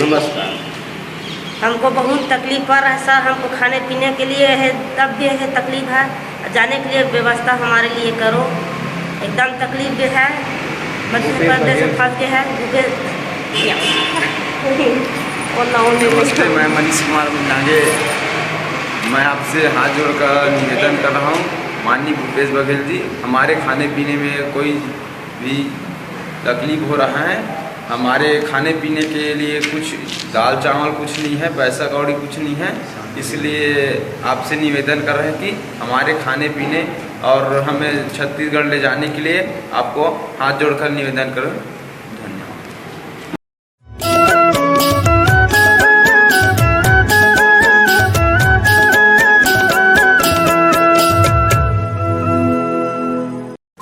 नमस्कार। हमको बहुत तकलीफ पड़ रहा है सर, हमको खाने पीने के लिए है, तब भी है तकलीफ है, जाने के लिए व्यवस्था हमारे लिए करो। एकदम तकलीफ भी है, मध्य प्रदेश से फंस के है। नमस्ते, मैं मनीष कुमार मुन्नागे। मैं आपसे हाथ जोड़कर निवेदन कर रहा हूँ, माननीय भूपेश बघेल जी, हमारे खाने पीने में कोई भी तकलीफ हो रहा है। हमारे खाने पीने के लिए कुछ दाल चावल कुछ नहीं है, पैसा कौड़ी कुछ नहीं है, इसलिए आपसे निवेदन कर रहे हैं कि हमारे खाने पीने और हमें छत्तीसगढ़ ले जाने के लिए आपको हाथ जोड़कर निवेदन करें।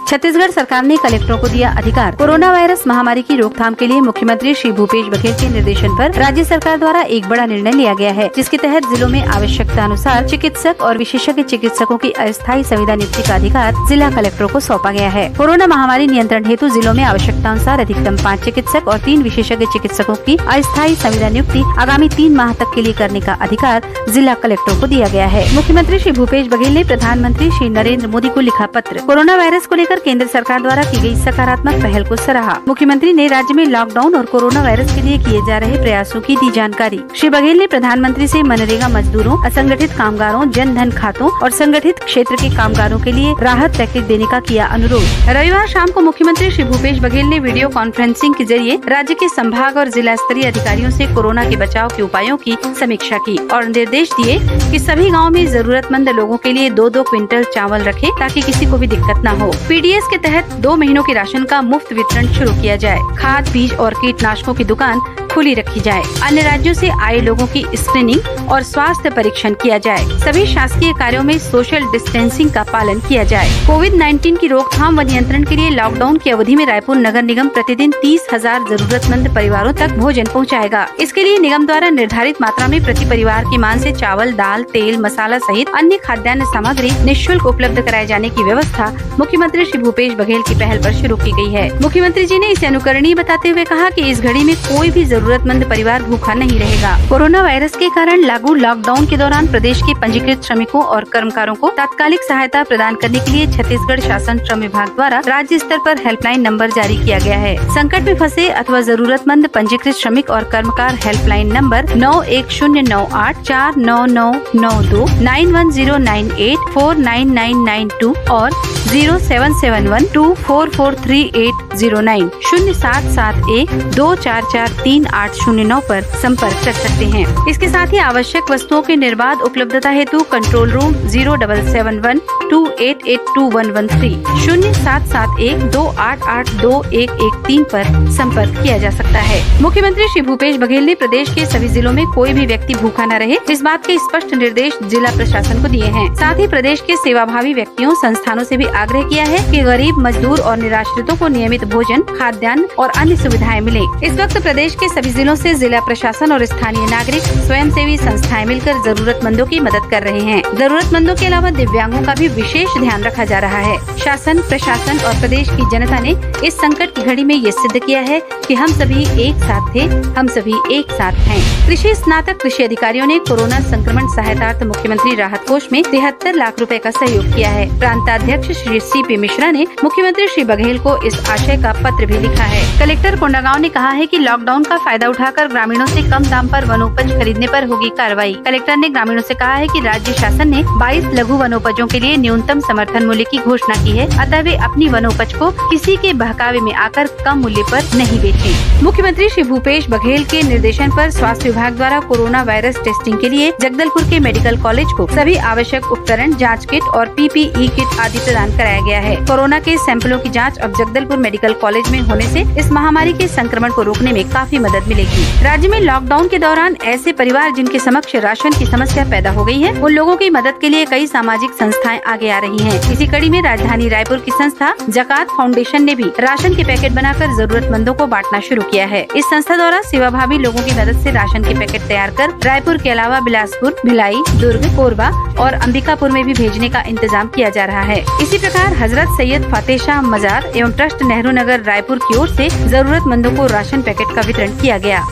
छत्तीसगढ़ सरकार ने कलेक्टरों को दिया अधिकार। कोरोना वायरस महामारी की रोकथाम के लिए मुख्यमंत्री श्री भूपेश बघेल के निर्देशन पर राज्य सरकार द्वारा एक बड़ा निर्णय लिया गया है, जिसके तहत जिलों में आवश्यकता अनुसार चिकित्सक और विशेषज्ञ चिकित्सकों की अस्थायी संविदा नियुक्ति का अधिकार जिला कलेक्टरों को सौंपा गया है। कोरोना महामारी नियंत्रण हेतु जिलों में आवश्यकता अनुसार अधिकतम 5 चिकित्सक और 3 विशेषज्ञ चिकित्सकों की अस्थायी संविदा नियुक्ति आगामी 3 माह तक के लिए करने का अधिकार जिला कलेक्टरों को दिया गया है। मुख्यमंत्री श्री भूपेश बघेल ने प्रधानमंत्री श्री नरेंद्र मोदी को लिखा पत्र कोरोना वायरस को लेकर केंद्र सरकार द्वारा की गई सकारात्मक पहल को सराहा। मुख्यमंत्री ने राज्य में लॉकडाउन और कोरोना वायरस के लिए किए जा रहे प्रयासों की दी जानकारी। श्री बघेल ने प्रधानमंत्री से मनरेगा मजदूरों, असंगठित कामगारों, जन धन खातों और संगठित क्षेत्र के कामगारों के लिए राहत पैकेज देने का किया अनुरोध। रविवार शाम को मुख्यमंत्री श्री भूपेश बघेल ने वीडियो कॉन्फ्रेंसिंग के जरिए राज्य के संभाग और जिला स्तरीय अधिकारियों से कोरोना के बचाव के उपायों की समीक्षा की और निर्देश दिए कि सभी गाँव में जरूरतमंद लोगों के लिए 2-2 क्विंटल चावल रखे ताकि किसी को भी दिक्कत न हो। पीडीएस के तहत 2 महीनों के राशन का मुफ्त वितरण शुरू किया जाए। खाद, बीज और कीटनाशकों की दुकान खुली रखी जाए। अन्य राज्यों से आए लोगों की स्क्रीनिंग और स्वास्थ्य परीक्षण किया जाए। सभी शासकीय कार्यों में सोशल डिस्टेंसिंग का पालन किया जाए। कोविड-19 की रोकथाम व नियंत्रण के लिए लॉकडाउन की अवधि में रायपुर नगर निगम प्रतिदिन 30,000 जरूरतमंद परिवारों तक भोजन पहुंचाएगा। इसके लिए निगम द्वारा निर्धारित मात्रा में प्रति परिवार की मान से चावल, दाल, तेल, मसाला सहित अन्य खाद्यान्न सामग्री निःशुल्क उपलब्ध कराए जाने की व्यवस्था मुख्यमंत्री श्री भूपेश बघेल की पहल पर शुरू की गई है। मुख्यमंत्री जी ने इसे अनुकरणीय बताते हुए कहा कि इस घड़ी में कोई भी जरूरतमंद परिवार भूखा नहीं रहेगा। कोरोना वायरस के कारण लागू लॉकडाउन के दौरान प्रदेश के पंजीकृत श्रमिकों और कर्मकारों को तात्कालिक सहायता प्रदान करने के लिए छत्तीसगढ़ शासन श्रम विभाग द्वारा राज्य स्तर पर हेल्पलाइन नंबर जारी किया गया है। संकट में फंसे अथवा जरूरतमंद पंजीकृत श्रमिक और कर्मकार हेल्पलाइन नंबर 9109849992, 9109849992 और 077124438090 0771244380 पर संपर्क कर सकते हैं। इसके साथ ही आवश्यक वस्तुओं की निर्बाध उपलब्धता हेतु कंट्रोल रूम 077128821113 077128821113 पर संपर्क किया जा सकता है। मुख्यमंत्री श्री भूपेश बघेल ने प्रदेश के सभी जिलों में कोई भी व्यक्ति भूखा न रहे, इस बात के स्पष्ट निर्देश जिला प्रशासन को दिए हैं। साथ ही प्रदेश के सेवाभावी व्यक्तियों, संस्थानों से भी आग्रह किया है कि गरीब, मजदूर और निराश्रितों को नियमित भोजन, खाद्यान्न और अन्य सुविधाएं मिले। इस वक्त प्रदेश के सभी जिलों से जिला प्रशासन और स्थानीय नागरिक, स्वयंसेवी संस्थाएं मिलकर जरूरतमंदों की मदद कर रहे हैं। जरूरतमंदों के अलावा दिव्यांगों का भी विशेष ध्यान रखा जा रहा है। शासन, प्रशासन और प्रदेश की जनता ने इस संकट की घड़ी में ये सिद्ध किया है कि हम सभी एक साथ थे, हम सभी एक साथ हैं। कृषि स्नातक कृषि अधिकारियों ने कोरोना संक्रमण सहायतार्थ मुख्यमंत्री राहत कोष में 73 लाख रुपए का सहयोग किया है। प्रांताध्यक्ष श्री CP मिश्रा ने मुख्यमंत्री श्री बघेल को इस आशय का पत्र भी लिखा है। कलेक्टर कोंडागांव ने कहा है कि लॉकडाउन का फायदा उठाकर ग्रामीणों से कम दाम पर वनोपज खरीदने पर होगी कार्रवाई। कलेक्टर ने ग्रामीणों से कहा है कि राज्य शासन ने 22 लघु वनोपजों के लिए न्यूनतम समर्थन मूल्य की घोषणा की है, अतः वे अपनी वनोपज को किसी के बहकावे में आकर कम मूल्य पर नहीं बेचें। मुख्यमंत्री श्री भूपेश बघेल के निर्देशन पर स्वास्थ्य विभाग द्वारा कोरोना वायरस टेस्टिंग के लिए जगदलपुर के मेडिकल कॉलेज को सभी आवश्यक उपकरण, जांच किट और PPE किट आदि प्रदान कराया गया है। कोरोना के सैंपलों की जांच अब जगदलपुर मेडिकल कॉलेज में होने से इस महामारी के संक्रमण को रोकने में काफी मदद मिलेगी। राज्य में लॉकडाउन के दौरान ऐसे परिवार जिनके समक्ष राशन की समस्या पैदा हो गई है, उन लोगों की मदद के लिए कई सामाजिक संस्थाएं आगे आ रही हैं। इसी कड़ी में राजधानी रायपुर की संस्था जकात फाउंडेशन ने भी राशन के पैकेट बनाकर जरूरतमंदों को बांटना शुरू किया है। इस संस्था द्वारा सेवाभावी लोगों की मदद से राशन के पैकेट तैयार कर रायपुर के अलावा बिलासपुर, भिलाई, दुर्ग, कोरबा और अंबिकापुर में भी भेजने का इंतजाम किया जा रहा है। इसी प्रकार हजरत सैयद फातेह शाह मजार एवं ट्रस्ट नेहरू नगर रायपुर की ओर से जरूरतमंदों को राशन पैकेट का वितरण किया गया।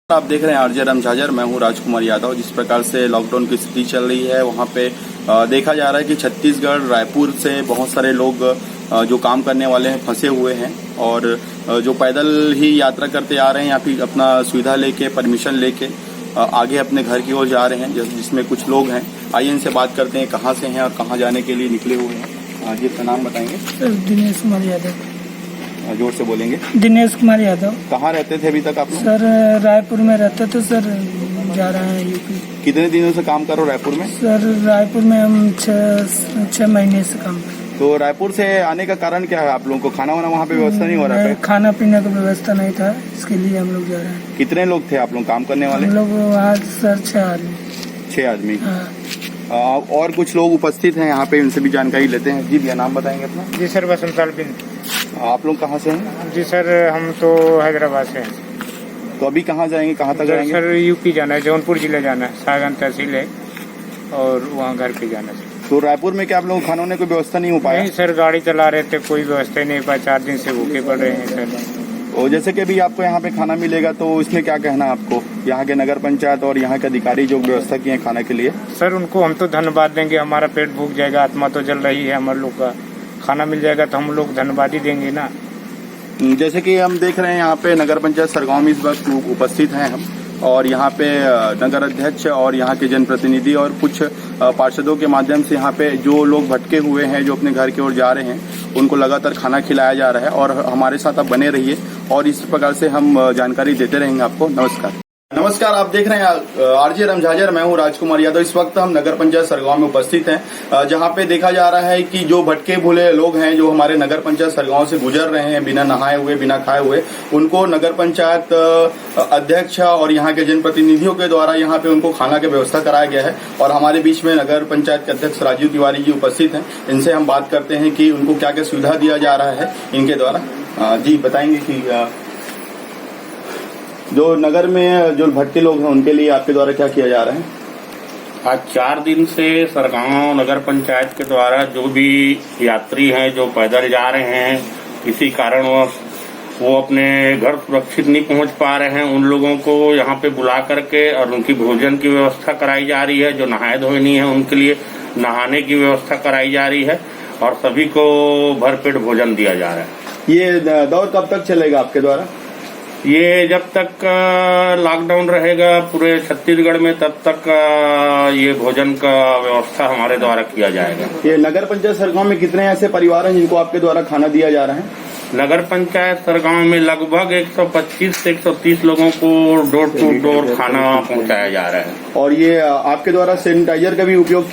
आप देख रहे हैं आरजे रमझाझर। मैं हूं राजकुमार यादव। जिस प्रकार से लॉकडाउन की स्थिति चल रही है वहां पे देखा जा रहा है कि छत्तीसगढ़ रायपुर से बहुत सारे लोग जो काम करने वाले हैं फंसे हुए हैं और जो पैदल ही यात्रा करते आ रहे हैं या फिर अपना सुविधा लेके परमिशन लेके आगे अपने घर की ओर जा रहे हैं, जिसमें कुछ लोग हैं। आइए इनसे बात करते हैं कहाँ से हैं और कहाँ जाने के लिए निकले हुए हैं। जी अपना नाम बताएंगे। सर दिनेश कुमार यादव। जोर से बोलेंगे। दिनेश कुमार यादव। कहाँ रहते थे अभी तक आप लोग? सर रायपुर में रहते थे सर, जा रहे हैं यूपी। कितने दिनों से काम करो रायपुर में? सर रायपुर में हम 6 महीने से काम कर। तो रायपुर से आने का कारण क्या है? आप लोगों को खाना वाना वहाँ पे व्यवस्था नहीं हो रहा है? खाना पीने का व्यवस्था नहीं था, इसके लिए हम लोग जा रहे हैं। कितने लोग थे आप लोग काम करने वाले? हम लोग वहाँ सर 6 आदमी। 6 आदमी। हाँ। और कुछ लोग उपस्थित हैं यहाँ पे, उनसे भी जानकारी लेते हैं। जी भैया नाम बताएंगे अपना? जी सर बसंताल बिन। आप लोग कहाँ से हैं? जी सर हम तो हैदराबाद से हैं। तो अभी कहाँ जाएंगे, कहाँ तक जाएंगे? सर यूपी जाना है, जौनपुर जिले जाना है, सागन तहसील है और वहाँ घर पे जाना है। तो रायपुर में क्या आप लोगों को खाने की व्यवस्था नहीं हो पाया? नहीं सर, गाड़ी चला रहे थे, कोई व्यवस्था ही नहीं पाया। 4 दिन से भूखे पड़ रहे हैं सर। और जैसे कि अभी आपको यहाँ पे खाना मिलेगा तो इसमें क्या कहना है आपको, यहाँ के नगर पंचायत और यहाँ के अधिकारी जो व्यवस्था किए हैं खाने के लिए? सर उनको हम तो धन्यवाद देंगे, हमारा पेट भूख जाएगा, आत्मा तो जल रही है हमारे लोग का। खाना मिल जाएगा तो हम लोग धन्यवाद ही देंगे ना। जैसे कि हम देख रहे हैं यहाँ पे नगर पंचायत सरगांव में इस वक्त उपस्थित हैं हम, और यहाँ पे नगर अध्यक्ष और यहाँ के जनप्रतिनिधि और कुछ पार्षदों के माध्यम से यहाँ पे जो लोग भटके हुए हैं, जो अपने घर की ओर जा रहे हैं, उनको लगातार खाना खिलाया जा रहा है। और हमारे साथ आप बने रहिए और इस प्रकार से हम जानकारी देते रहेंगे आपको। नमस्कार, आप देख रहे हैं आरजे रमझाझर। मैं हूं राजकुमार यादव। इस वक्त हम नगर पंचायत सरगांव में उपस्थित हैं, जहां पे देखा जा रहा है कि जो भटके भूले लोग हैं, जो हमारे नगर पंचायत सरगांव से गुजर रहे हैं बिना नहाए हुए, बिना खाए हुए, उनको नगर पंचायत अध्यक्ष और यहाँ के जनप्रतिनिधियों के द्वारा यहाँ पे उनको खाना की व्यवस्था कराया गया है। और हमारे बीच में नगर पंचायत के अध्यक्ष राजीव तिवारी जी उपस्थित हैं। इनसे हम बात करते हैं कि उनको क्या क्या सुविधा दिया जा रहा है इनके द्वारा। जी बताएंगे कि जो नगर में जो भटके लोग हैं उनके लिए आपके द्वारा क्या किया जा रहा है? आज 4 दिन से सरगांव नगर पंचायत के द्वारा जो भी यात्री हैं जो पैदल जा रहे हैं, किसी कारणवश वो अपने घर सुरक्षित नहीं पहुंच पा रहे हैं, उन लोगों को यहाँ पे बुला करके और उनकी भोजन की व्यवस्था कराई जा रही है। जो नहाए धोए नहीं है उनके लिए नहाने की व्यवस्था कराई जा रही है और सभी को भरपेट भोजन दिया जा रहा है। ये दौर कब तक चलेगा आपके द्वारा? ये जब तक लॉकडाउन रहेगा पूरे छत्तीसगढ़ में, तब तक ये भोजन का व्यवस्था हमारे द्वारा किया जाएगा। ये नगर पंचायत सरगांव में कितने ऐसे परिवार हैं जिनको आपके द्वारा खाना दिया जा रहा है? नगर पंचायत सरगांव में लगभग 125 से 130 लोगों को डोर टू डोर खाना पहुंचाया जा रहा है। और ये आपके द्वारा सैनिटाइजर का भी उपयोग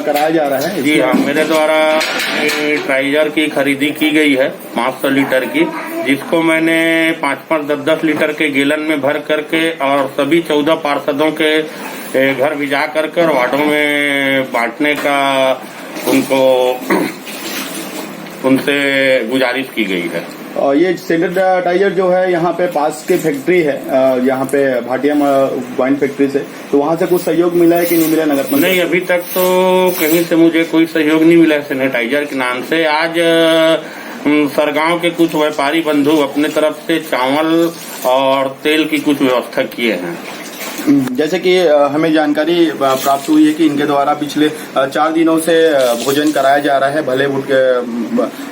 कराया जा रहा है? जी हाँ, मेरे द्वारा सैनिटाइजर की खरीदी की गई है 500 लीटर की, जिसको मैंने 5-5, 10-10 लीटर के गैलन में भर करके और सभी 14 पार्षदों के घर भिजा करके और वार्डों में बांटने का उनसे गुजारिश की गई है। और ये सैनिटाइजर जो है यहाँ पे पास की फैक्ट्री है, यहाँ पे भाटिया वाइन फैक्ट्री से, तो वहाँ से कुछ सहयोग मिला है कि नहीं मिला नगर पंचायत? नहीं, अभी तक तो कहीं से मुझे कोई सहयोग नहीं मिला है सैनिटाइजर के नाम से। आज सरगांव के कुछ व्यापारी बंधु अपने तरफ से चावल और तेल की कुछ व्यवस्था किए हैं। जैसे कि हमें जानकारी प्राप्त हुई है कि इनके द्वारा पिछले 4 दिनों से भोजन कराया जा रहा है। भले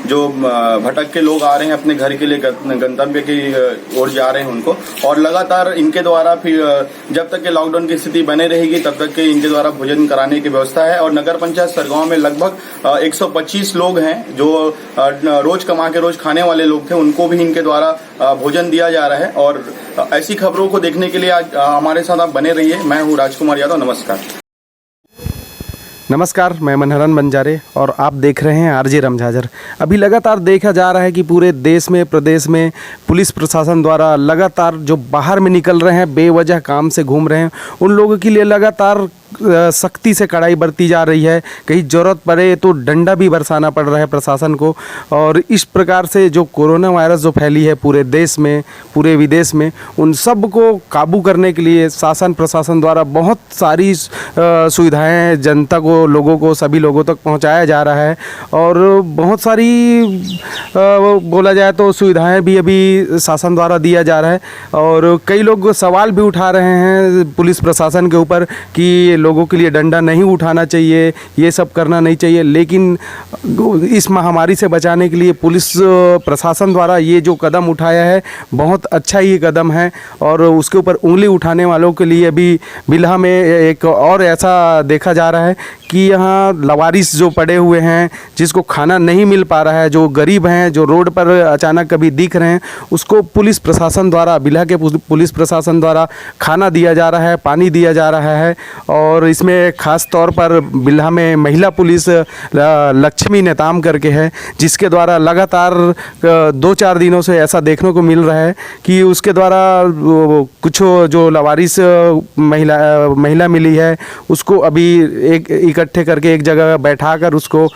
जो भटक के लोग आ रहे हैं अपने घर के लिए गंतव्य की ओर जा रहे हैं उनको, और लगातार इनके द्वारा फिर जब तक के लॉकडाउन की स्थिति बने रहेगी तब तक के इनके द्वारा भोजन कराने की व्यवस्था है। और नगर पंचायत सरगांव में लगभग 125 लोग हैं जो रोज कमा के रोज खाने वाले लोग थे, उनको भी इनके द्वारा भोजन दिया जा रहा है। और ऐसी खबरों को देखने के लिए आज हमारे साथ आप बने रहिए। मैं हूँ राजकुमार यादव। नमस्कार, मैं मनहरन बंजारे और आप देख रहे हैं आरजे रमझाझर। अभी लगातार देखा जा रहा है कि पूरे देश में, प्रदेश में पुलिस प्रशासन द्वारा लगातार जो बाहर में निकल रहे हैं, बेवजह काम से घूम रहे हैं, उन लोगों के लिए लगातार सख्ती से कड़ाई बरती जा रही है। कहीं ज़रूरत पड़े तो डंडा भी बरसाना पड़ रहा है प्रशासन को। और इस प्रकार से जो कोरोना वायरस जो फैली है पूरे देश में, पूरे विदेश में, उन सब को काबू करने के लिए शासन प्रशासन द्वारा बहुत सारी सुविधाएं जनता को, लोगों को, सभी लोगों तक पहुंचाया जा रहा है। और बहुत सारी बोला जाए तो सुविधाएं भी अभी शासन द्वारा दिया जा रहा है। और कई लोग सवाल भी उठा रहे हैं पुलिस प्रशासन के ऊपर कि लोगों के लिए डंडा नहीं उठाना चाहिए, ये सब करना नहीं चाहिए। लेकिन इस महामारी से बचाने के लिए पुलिस प्रशासन द्वारा ये जो कदम उठाया है बहुत अच्छा ही कदम है। और उसके ऊपर उंगली उठाने वालों के लिए अभी बिल्हा में एक और ऐसा देखा जा रहा है कि यहाँ लवारिस जो पड़े हुए हैं, जिसको खाना नहीं मिल पा रहा है, जो गरीब हैं, जो रोड पर अचानक कभी दिख रहे हैं, उसको पुलिस प्रशासन द्वारा, बिल्हा के पुलिस प्रशासन द्वारा खाना दिया जा रहा है, पानी दिया जा रहा है। और इसमें ख़ास तौर पर बिल्हा में महिला पुलिस लक्ष्मी नेताम करके है, जिसके द्वारा लगातार 2-4 दिनों से ऐसा देखने को मिल रहा है कि उसके द्वारा कुछ जो लवारिस महिला मिली है उसको अभी एक इकट्ठे करके एक जगह बैठाकर उसको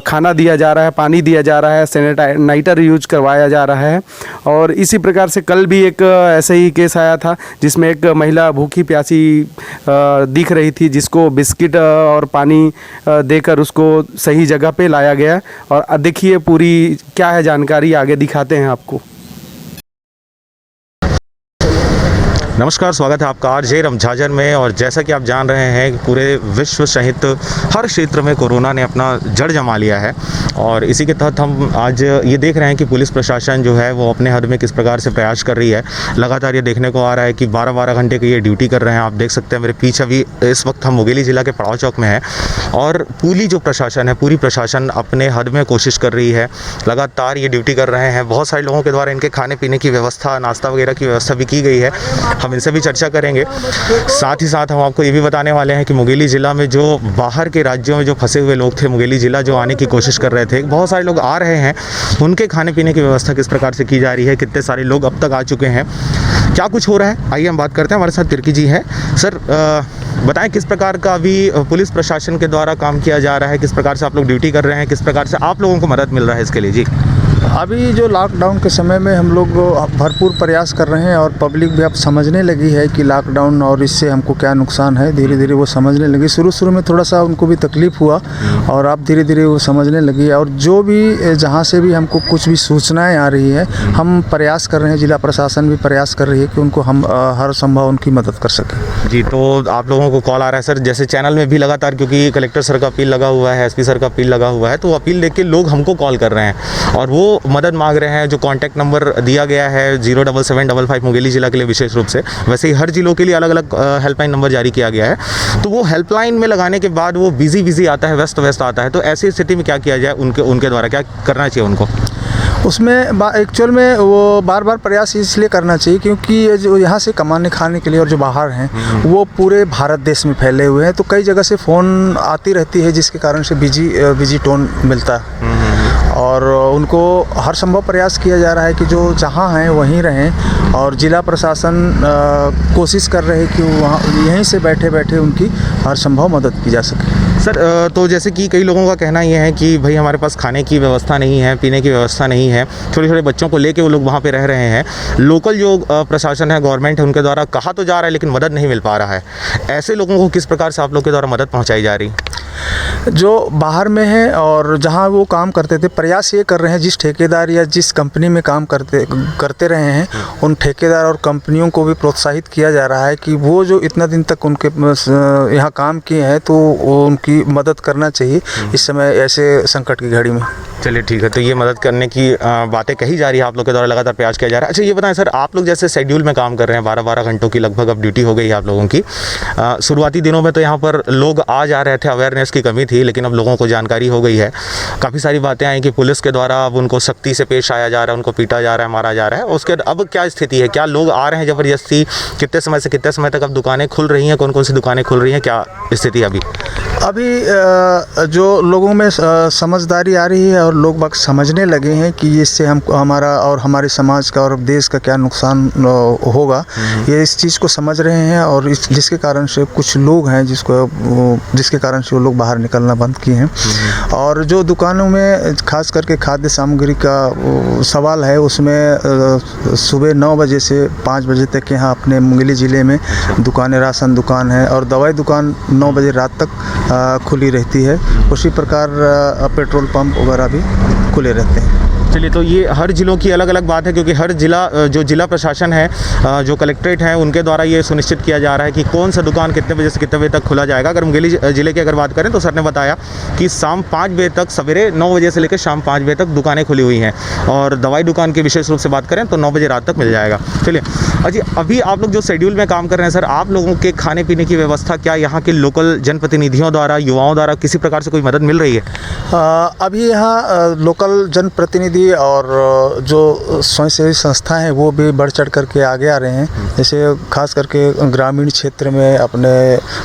खाना दिया जा रहा है, पानी दिया जा रहा है, सैनिटाइजर यूज करवाया जा रहा है। और इसी प्रकार से कल भी एक ऐसे ही केस आया था जिसमें एक महिला भूखी प्यासी दिख रही थी, जिसको बिस्किट और पानी देकर उसको सही जगह पे लाया गया। और देखिए पूरी क्या है जानकारी, आगे दिखाते हैं आपको। नमस्कार, स्वागत है आपका आरजे रमझाजर में। और जैसा कि आप जान रहे हैं कि पूरे विश्व सहित हर क्षेत्र में कोरोना ने अपना जड़ जमा लिया है। और इसी के तहत हम आज ये देख रहे हैं कि पुलिस प्रशासन जो है वो अपने हद में किस प्रकार से प्रयास कर रही है। लगातार ये देखने को आ रहा है कि 12-12 घंटे की ये ड्यूटी कर रहे हैं। आप देख सकते हैं मेरे पीछे अभी इस वक्त हम मुंगेली ज़िला के पड़ाव चौक में हैं और पूरी जो प्रशासन है, पूरी प्रशासन अपने हद में कोशिश कर रही है, लगातार ये ड्यूटी कर रहे हैं। बहुत सारे लोगों के द्वारा इनके खाने पीने की व्यवस्था, नाश्ता वगैरह की व्यवस्था भी की गई है। हम इनसे भी चर्चा करेंगे। साथ ही साथ हम आपको ये भी बताने वाले हैं कि मुंगेली ज़िला में जो बाहर के राज्यों में जो फंसे हुए लोग थे, मुंगेली ज़िला जो आने की कोशिश कर रहे थे, बहुत सारे लोग आ रहे हैं, उनके खाने पीने की व्यवस्था किस प्रकार से की जा रही है, कितने सारे लोग अब तक आ चुके हैं, क्या कुछ हो रहा है, आइए हम बात करते हैं। हमारे साथ तिर्की जी हैं। सर बताएं किस प्रकार का अभी पुलिस प्रशासन के द्वारा काम किया जा रहा है, किस प्रकार से आप लोग ड्यूटी कर रहे हैं, किस प्रकार से आप लोगों को मदद मिल रहा है इसके लिए? जी, अभी जो लॉकडाउन के समय में हम लोग भरपूर प्रयास कर रहे हैं और पब्लिक भी अब समझने लगी है कि लॉकडाउन और इससे हमको क्या नुकसान है। धीरे धीरे वो समझने लगी। शुरू में थोड़ा सा उनको भी तकलीफ़ हुआ और अब धीरे धीरे वो समझने लगी। और जो भी जहाँ से भी हमको कुछ भी सूचनाएं आ रही है, हम प्रयास कर रहे हैं, जिला प्रशासन भी प्रयास कर रही है कि उनको हम हर संभव उनकी मदद कर सकें। जी, तो आप लोगों को कॉल आ रहा है सर, जैसे चैनल में भी लगातार, क्योंकि कलेक्टर सर का अपील लगा हुआ है, SP सर का अपील लगा हुआ है, तो अपील देख के लोग हमको कॉल कर रहे हैं और वो मदद मांग रहे हैं। जो कॉन्टैक्ट नंबर दिया गया है 07755 मुंगेली ज़िला के लिए विशेष रूप से, वैसे ही हर जिलों के लिए अलग अलग हेल्पलाइन नंबर जारी किया गया है। तो वो हेल्पलाइन में लगाने के बाद वो बिजी आता है, व्यस्त आता है। तो ऐसी स्थिति में क्या किया जाए, उनके द्वारा क्या करना चाहिए उनको? उसमें एक्चुअल में वो बार प्रयास इसलिए करना चाहिए क्योंकि जो यहाँ से कमाने खाने के लिए और जो बाहर हैं वो पूरे भारत देश में फैले हुए हैं। तो कई जगह से फ़ोन आती रहती है जिसके कारण से बिजी टोन मिलता है और उनको हर संभव प्रयास किया जा रहा है कि जो जहाँ हैं वहीं रहें। और जिला प्रशासन कोशिश कर रहे हैं कि वहाँ यहीं से बैठे उनकी हर संभव मदद की जा सके। सर तो जैसे कि कई लोगों का कहना ये है कि भाई हमारे पास खाने की व्यवस्था नहीं है, पीने की व्यवस्था नहीं है, छोटे बच्चों को लेके वो लोग वहाँ पे रह रहे हैं। लोकल जो प्रशासन है, गवर्नमेंट है, उनके द्वारा कहा तो जा रहा है लेकिन मदद नहीं मिल पा रहा है। ऐसे लोगों को किस प्रकार से आप लोग के द्वारा मदद पहुँचाई जा रही? जो बाहर में है और जहाँ वो काम करते थे, प्रयास ये कर रहे हैं जिस ठेकेदार या जिस कंपनी में काम करते रहे हैं उन ठेकेदार और कंपनियों को भी प्रोत्साहित किया जा रहा है कि वो जो इतना दिन तक उनके यहाँ काम किए हैं तो उनकी मदद करना चाहिए इस समय ऐसे संकट की घड़ी में। चलिए ठीक है, तो ये मदद करने की बातें कही जा रही है, आप लोग के द्वारा लगातार प्रयास किया जा रहा है। अच्छा ये बताएं सर, आप लोग जैसे शेड्यूल में काम कर रहे हैं, 12-12 घंटों की लगभग अब ड्यूटी हो गई है आप लोगों की। शुरुआती दिनों में तो यहाँ पर लोग आ जा रहे थे, अवेयरनेस की कमी थी, थी, लेकिन अब लोगों को जानकारी हो गई है। काफ़ी सारी बातें आई कि पुलिस के द्वारा अब उनको सख्ती से पेश आया जा रहा है, उनको पीटा जा रहा है, मारा जा रहा है। उसके अब क्या स्थिति है, क्या लोग आ रहे हैं ज़बरदस्ती, कितने समय से कितने समय तक अब दुकानें खुल रही हैं, कौन कौन सी दुकानें खुल रही हैं, क्या स्थिति है अभी जो लोगों में समझदारी आ रही है और लोग बाग समझने लगे हैं कि इससे हमारा और हमारे समाज का और देश का क्या नुकसान होगा, ये इस चीज़ को समझ रहे हैं। और जिसके कारण से कुछ लोग हैं जिसके कारण से वो लोग बाहर निकलना बंद किए हैं। और जो दुकानों में खास करके खाद्य सामग्री का सवाल है, उसमें सुबह 9 बजे से 5 बजे तक यहाँ अपने मुंगेली ज़िले में दुकानें, राशन दुकान है और दवाई दुकान 9 बजे रात तक खुली रहती है। उसी प्रकार पेट्रोल पंप वगैरह भी खुले रहते हैं। चलिए, तो ये हर ज़िलों की अलग अलग बात है, क्योंकि हर जिला प्रशासन है, जो कलेक्ट्रेट है, उनके द्वारा ये सुनिश्चित किया जा रहा है कि कौन सा दुकान कितने बजे से कितने बजे तक खुला जाएगा। अगर मुंगेली ज़िले की अगर बात करें तो सर ने बताया कि शाम 5 बजे तक, सवेरे 9 बजे से लेकर शाम 5 बजे तक दुकानें खुली हुई हैं। और दवाई दुकान की विशेष रूप से बात करें तो 9 बजे रात तक मिल जाएगा। चलिए अजी, अभी आप लोग जो शेड्यूल में काम कर रहे हैं सर, आप लोगों के खाने पीने की व्यवस्था क्या यहाँ के लोकल जनप्रतिनिधियों द्वारा, युवाओं द्वारा किसी प्रकार से कोई मदद मिल रही है? अभी यहाँ लोकल जनप्रतिनिधि और जो स्वयंसेवी संस्था हैं वो भी बढ़ चढ़ करके आगे आ रहे हैं। जैसे खास करके ग्रामीण क्षेत्र में अपने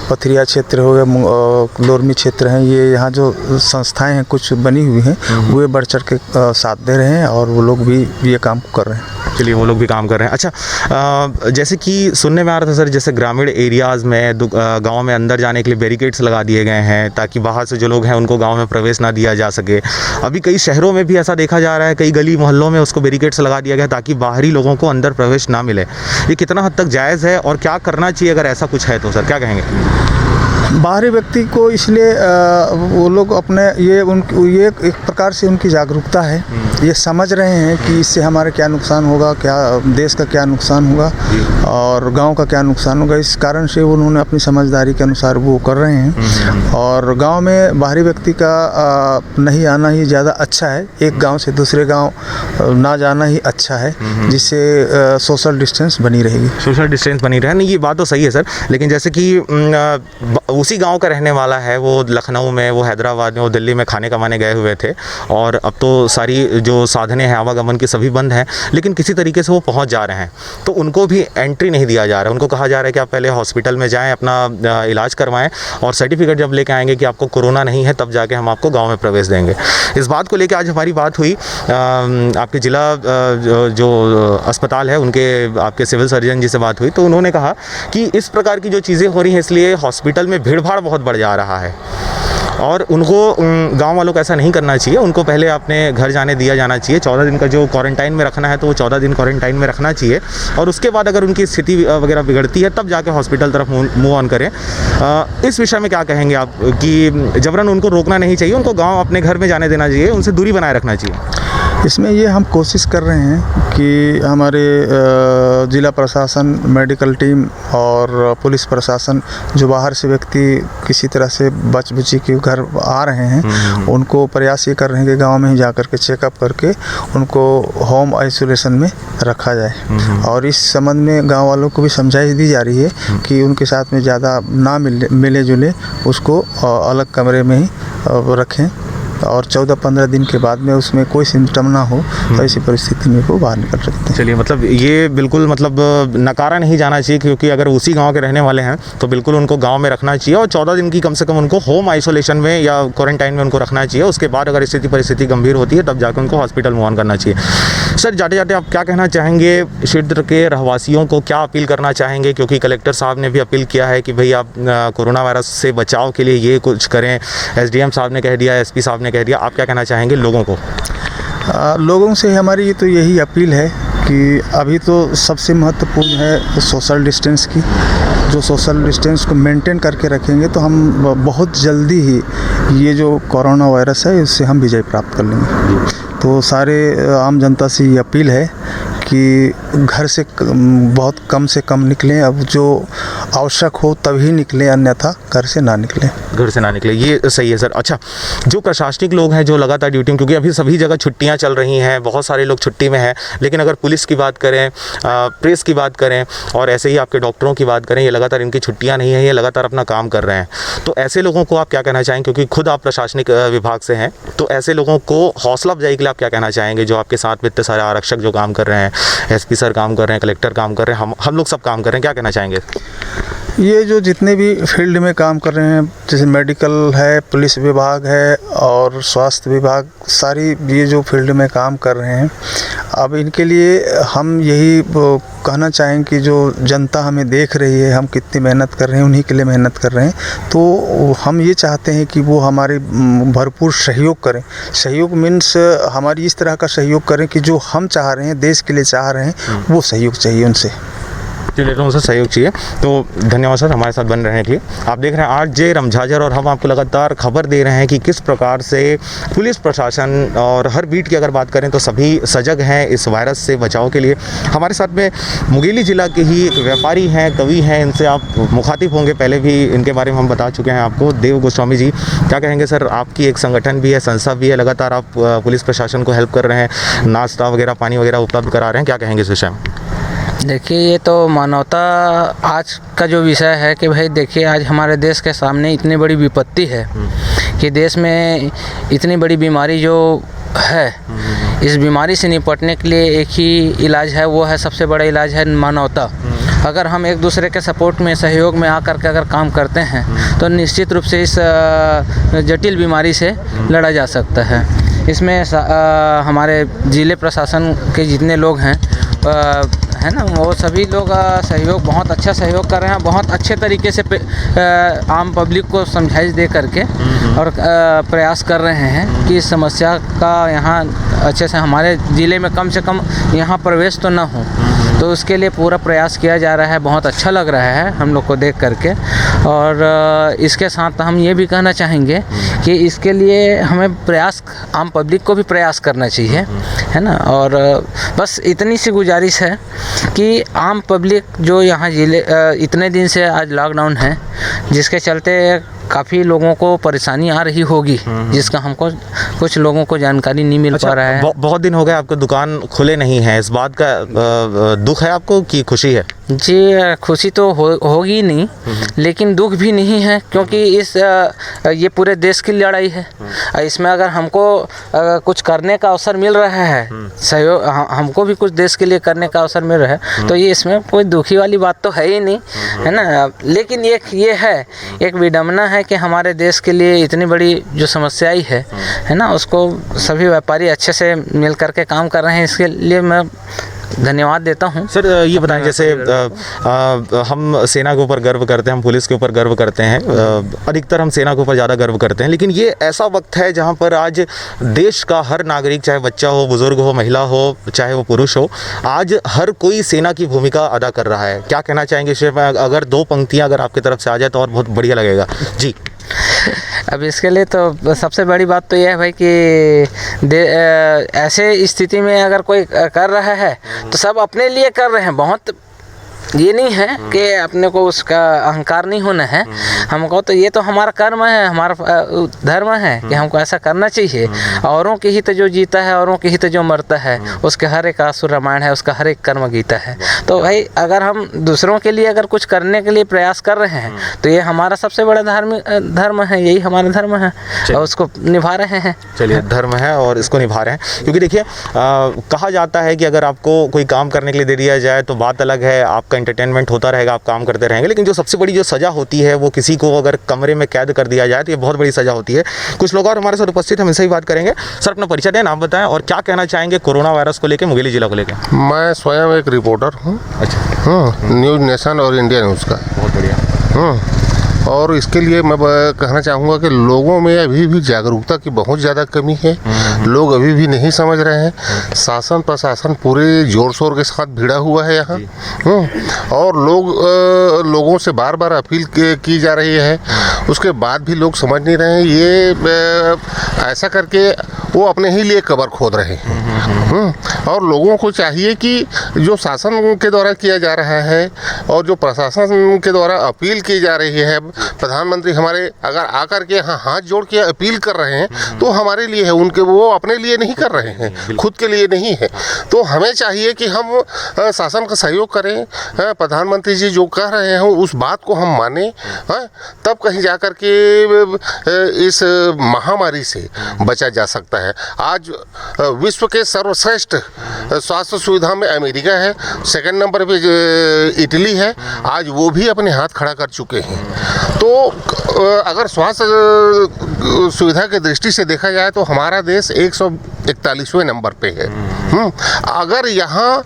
पथरिया क्षेत्र हो गया, लोरमी क्षेत्र हैं, ये यहाँ जो संस्थाएं हैं कुछ बनी हुई हैं, वो बढ़ चढ़ के साथ दे रहे हैं और वो लोग भी ये काम कर रहे हैं। चलिए, वो लोग भी काम कर रहे हैं। अच्छा, जैसे कि सुनने में आ रहा था सर, जैसे ग्रामीण एरियाज़ में गाँव में अंदर जाने के लिए बैरिकेड्स लगा दिए गए हैं ताकि बाहर से जो लोग हैं उनको गाँव में प्रवेश ना दिया जा सके। अभी कई शहरों में भी ऐसा देखा जा रहा है, कई गली मोहल्लों में उसको बैरिकेड्स लगा दिया गया ताकि बाहरी लोगों को अंदर प्रवेश ना मिले। ये कितना हद तक जायज़ है और क्या करना चाहिए अगर ऐसा कुछ है तो सर, क्या कहेंगे? बाहरी व्यक्ति को इसलिए वो लोग अपने ये एक प्रकार से उनकी जागरूकता है, ये समझ रहे हैं कि इससे हमारे क्या नुकसान होगा, क्या देश का क्या नुकसान होगा और गांव का क्या नुकसान होगा। इस कारण से उन्होंने अपनी समझदारी के अनुसार वो कर रहे हैं। और गांव में बाहरी व्यक्ति का नहीं आना ही ज़्यादा अच्छा है, एक गांव से दूसरे गांव ना जाना ही अच्छा है, जिससे सोशल डिस्टेंस बनी रहेगी। सोशल डिस्टेंस बनी रहे, नहीं ये बात तो सही है सर, लेकिन जैसे कि उसी गांव का रहने वाला है, वो लखनऊ में, वो हैदराबाद में, वो दिल्ली में खाने कमाने गए हुए थे और अब तो सारी जो साधनें हैं आवागमन की सभी बंद हैं, लेकिन किसी तरीके से वो पहुंच जा रहे हैं, तो उनको भी एंट्री नहीं दिया जा रहा है। उनको कहा जा रहा है कि आप पहले हॉस्पिटल में जाएं, अपना इलाज करवाएं और सर्टिफिकेट जब लेके आएंगे कि आपको कोरोना नहीं है तब जाके हम आपको गाँव में प्रवेश देंगे। इस बात को लेकर आज हमारी बात हुई आपके ज़िला जो अस्पताल है उनके आपके सिविल सर्जन जी से बात हुई, तो उन्होंने कहा कि इस प्रकार की जो चीज़ें हो रही हैं इसलिए हॉस्पिटल में भीड़ भाड़ बहुत बढ़ जा रहा है और उनको गांव वालों को ऐसा नहीं करना चाहिए। उनको पहले अपने घर जाने दिया जाना चाहिए। 14 दिन का जो क्वारंटाइन में रखना है तो वो 14 दिन क्वारंटाइन में रखना चाहिए और उसके बाद अगर उनकी स्थिति वगैरह बिगड़ती है तब जाके हॉस्पिटल तरफ मूव ऑन करें। इस विषय में क्या कहेंगे आप कि जबरन उनको रोकना नहीं चाहिए, उनको गाँव अपने घर में जाने देना चाहिए, उनसे दूरी बनाए रखना चाहिए? इसमें ये हम कोशिश कर रहे हैं कि हमारे ज़िला प्रशासन, मेडिकल टीम और पुलिस प्रशासन जो बाहर से व्यक्ति किसी तरह से बच बची के घर आ रहे हैं उनको प्रयास ये कर रहे हैं कि गांव में ही जाकर के चेकअप करके उनको होम आइसोलेशन में रखा जाए। और इस संबंध में गांव वालों को भी समझाइश दी जा रही है कि उनके साथ में ज़्यादा ना मिले जुले, उसको अलग कमरे में ही रखें और 14-15 दिन के बाद में उसमें कोई सिम्टम ना हो तो ऐसी परिस्थिति में वो बाहर निकल सकते हैं। चलिए, मतलब ये बिल्कुल मतलब नकारा नहीं जाना चाहिए, क्योंकि अगर उसी गांव के रहने वाले हैं तो बिल्कुल उनको गांव में रखना चाहिए और 14 दिन की कम से कम उनको होम आइसोलेशन में या क्वारंटाइन में उनको रखना चाहिए। उसके बाद अगर परिस्थिति गंभीर होती है तब जाकर उनको हॉस्पिटल मूव ऑन करना चाहिए। सर, जाते जाते आप क्या कहना चाहेंगे, क्षेत्र के रहवासियों को क्या अपील करना चाहेंगे, क्योंकि कलेक्टर साहब ने भी अपील किया है कि भाई आप कोरोना वायरस से बचाव के लिए ये कुछ करें, SDM साहब ने कह दिया, SP साहब ने कह दिया, आप क्या कहना चाहेंगे लोगों को? लोगों से हमारी तो यही अपील है कि अभी तो सबसे महत्वपूर्ण है सोशल डिस्टेंस की। जो सोशल डिस्टेंस को मेंटेन करके रखेंगे तो हम बहुत जल्दी ही ये जो कोरोना वायरस है इससे हम विजय प्राप्त कर लेंगे। तो सारे आम जनता से ये अपील है कि घर से बहुत कम से कम निकलें, अब जो आवश्यक हो तभी निकलें, अन्यथा घर से ना निकलें। घर से ना निकले, ये सही है सर। अच्छा, जो प्रशासनिक लोग हैं जो लगातार ड्यूटी में, क्योंकि अभी सभी जगह छुट्टियां चल रही हैं, बहुत सारे लोग छुट्टी में हैं, लेकिन अगर पुलिस की बात करें, प्रेस की बात करें और ऐसे ही आपके डॉक्टरों की बात करें, ये लगातार इनकी छुट्टियां नहीं है, ये लगातार अपना काम कर रहे हैं। तो ऐसे लोगों को आप क्या कहना चाहेंगे, क्योंकि खुद आप प्रशासनिक विभाग से हैं, तो ऐसे लोगों को हौसला अफजाई के लिए आप क्या कहना चाहेंगे, जो आपके साथ इतने सारे आरक्षक जो काम कर रहे हैं, एसपी सर काम कर रहे हैं, कलेक्टर काम कर रहे हैं, हम लोग सब काम कर रहे हैं, क्या कहना चाहेंगे? ये जो जितने भी फील्ड में काम कर रहे हैं, जैसे मेडिकल है, पुलिस विभाग है और स्वास्थ्य विभाग, सारी ये जो फील्ड में काम कर रहे हैं, अब इनके लिए हम यही कहना चाहेंगे कि जो जनता हमें देख रही है, हम कितनी मेहनत कर रहे हैं, उन्हीं के लिए मेहनत कर रहे हैं, तो हम ये चाहते हैं कि वो हमारे भरपूर सहयोग करें। सहयोग मीन्स हमारी इस तरह का सहयोग करें कि जो हम चाह रहे हैं, देश के लिए चाह रहे हैं, वो सहयोग चाहिए उनसे। चलिए, तो उनसे सहयोग चाहिए। तो धन्यवाद सर हमारे साथ बन रहे के लिए। आप देख रहे हैं आरजे रमझाजर और हम आपको लगातार खबर दे रहे हैं कि किस प्रकार से पुलिस प्रशासन और हर बीट की अगर बात करें तो सभी सजग हैं इस वायरस से बचाव के लिए। हमारे साथ में मुंगेली जिला के ही एक व्यापारी हैं, कवि हैं, इनसे आप मुखातिब होंगे, पहले भी इनके बारे में हम बता चुके हैं आपको। देव गोस्वामी जी, क्या कहेंगे सर? आपकी एक संगठन भी है, संस्था भी है, लगातार आप पुलिस प्रशासन को हेल्प कर रहे हैं, नाश्ता वगैरह, पानी वगैरह उपलब्ध करा रहे हैं, क्या कहेंगे इस विषय में? देखिए, ये तो मानवता आज का जो विषय है कि भाई देखिए, आज हमारे देश के सामने इतनी बड़ी विपत्ति है कि देश में इतनी बड़ी बीमारी जो है, इस बीमारी से निपटने के लिए एक ही इलाज है, वो है सबसे बड़ा इलाज है मानवता। अगर हम एक दूसरे के सपोर्ट में, सहयोग में आकर के अगर काम करते हैं तो निश्चित रूप से इस जटिल बीमारी से लड़ा जा सकता है। इसमें हमारे जिले प्रशासन के जितने लोग हैं है ना, वो सभी लोग सहयोग, बहुत अच्छा सहयोग कर रहे हैं, बहुत अच्छे तरीके से आम पब्लिक को समझाइश दे करके और प्रयास कर रहे हैं कि इस समस्या का यहाँ अच्छे से हमारे ज़िले में कम से कम यहाँ प्रवेश तो ना हो। तो उसके लिए पूरा प्रयास किया जा रहा है। बहुत अच्छा लग रहा है हम लोग को देख करके। और इसके साथ हम ये भी कहना चाहेंगे कि इसके लिए हमें प्रयास, आम पब्लिक को भी प्रयास करना चाहिए, है ना। और बस इतनी सी गुजारिश है कि आम पब्लिक जो यहाँ ज़िले इतने दिन से आज लॉकडाउन है, जिसके चलते काफ़ी लोगों को परेशानी आ रही होगी, जिसका हमको कुछ लोगों को जानकारी नहीं मिल पा रहा है। बहुत दिन हो गए आपको दुकान खुले नहीं है, इस बात का दुख है आपको कि खुशी है? जी, खुशी तो होगी नहीं, लेकिन दुख भी नहीं है, क्योंकि ये पूरे देश की लड़ाई है। इसमें अगर हमको कुछ करने का अवसर मिल रहा है, सहयोग हमको भी कुछ देश के लिए करने का अवसर मिल रहा है, तो ये इसमें कोई दुखी वाली बात तो है ही नहीं, है ना। लेकिन ये है, एक विडंबना है कि हमारे देश के लिए इतनी बड़ी जो समस्याएं है ना, उसको सभी व्यापारी अच्छे से मिल करके काम कर रहे हैं। इसके लिए मैं धन्यवाद देता हूं। सर, ये बताएं, जैसे हम सेना के ऊपर गर्व करते हैं, हम पुलिस के ऊपर गर्व करते हैं, अधिकतर हम सेना के ऊपर ज़्यादा गर्व करते हैं, लेकिन ये ऐसा वक्त है जहां पर आज देश का हर नागरिक, चाहे बच्चा हो, बुजुर्ग हो, महिला हो, चाहे वो पुरुष हो, आज हर कोई सेना की भूमिका अदा कर रहा है। क्या कहना चाहेंगे इस विषय में? अगर दो पंक्तियाँ अगर आपकी तरफ से आ जाए तो और बहुत बढ़िया लगेगा जी। अब इसके लिए तो सबसे बड़ी बात तो यह है भाई कि ऐसे स्थिति में अगर कोई कर रहा है तो सब अपने लिए कर रहे हैं। बहुत ये नहीं है कि अपने को उसका अहंकार नहीं होना है। हमको तो ये तो हमारा कर्म है, हमारा धर्म है कि हमको ऐसा करना चाहिए। औरों के हित जो जीता है, औरों के हित जो मरता है, उसके हर एक आंसू रामायण है, उसका हर एक कर्म गीता है। तो भाई अगर हम दूसरों के लिए अगर कुछ करने के लिए प्रयास कर रहे हैं तो ये हमारा सबसे बड़ा धर्म है, यही हमारा धर्म है और उसको निभा रहे हैं। चलिए, धर्म है और इसको निभा रहे हैं, क्योंकि देखिए कहा जाता है कि अगर आपको कोई काम करने के लिए दे दिया जाए तो बात अलग है, आपका एंटरटेनमेंट होता रहेगा, आप काम करते रहेंगे, लेकिन जो सबसे बड़ी जो सज़ा होती है वो किसी को अगर कमरे में कैद कर दिया जाए तो ये बहुत बड़ी सज़ा होती है। कुछ लोग और हमारे साथ उपस्थित, हम इनसे ही बात करेंगे। सर, अपना परिचय दें, नाम बताएं और क्या कहना चाहेंगे कोरोना वायरस को लेकर, मुंगेली जिला को लेकर। मैं स्वयं एक रिपोर्टर हूँ। अच्छा। न्यूज़ नेशन और इंडिया न्यूज़ का। बहुत बढ़िया। और इसके लिए मैं कहना चाहूँगा कि लोगों में अभी भी जागरूकता की बहुत ज़्यादा कमी है। लोग अभी भी नहीं समझ रहे हैं। शासन प्रशासन पूरे जोर शोर के साथ भिड़ा हुआ है यहाँ। और लोगों से बार बार अपील की जा रही है, उसके बाद भी लोग समझ नहीं रहे हैं। ये ऐसा करके वो अपने ही लिए कब्र खोद रहे हैं। और लोगों को चाहिए कि जो शासन के द्वारा किया जा रहा है और जो प्रशासन के द्वारा अपील की जा रही है, प्रधानमंत्री हमारे अगर आकर के यहाँ हाथ जोड़ के अपील कर रहे हैं तो हमारे लिए है, उनके वो अपने लिए नहीं कर रहे हैं, खुद के लिए नहीं है। तो हमें चाहिए कि हम शासन का सहयोग करें, प्रधानमंत्री जी जो कह रहे हैं उस बात को हम माने, तब कहीं जा कर के इस महामारी से बचा जा सकता है। आज विश्व के सर्वश्रेष्ठ स्वास्थ्य सुविधा में अमेरिका है, सेकंड नंबर पे इटली है, आज वो भी अपने हाथ खड़ा कर चुके हैं। तो अगर स्वास्थ्य सुविधा की दृष्टि से देखा जाए तो हमारा देश 141वें नंबर पे है। अगर यहाँ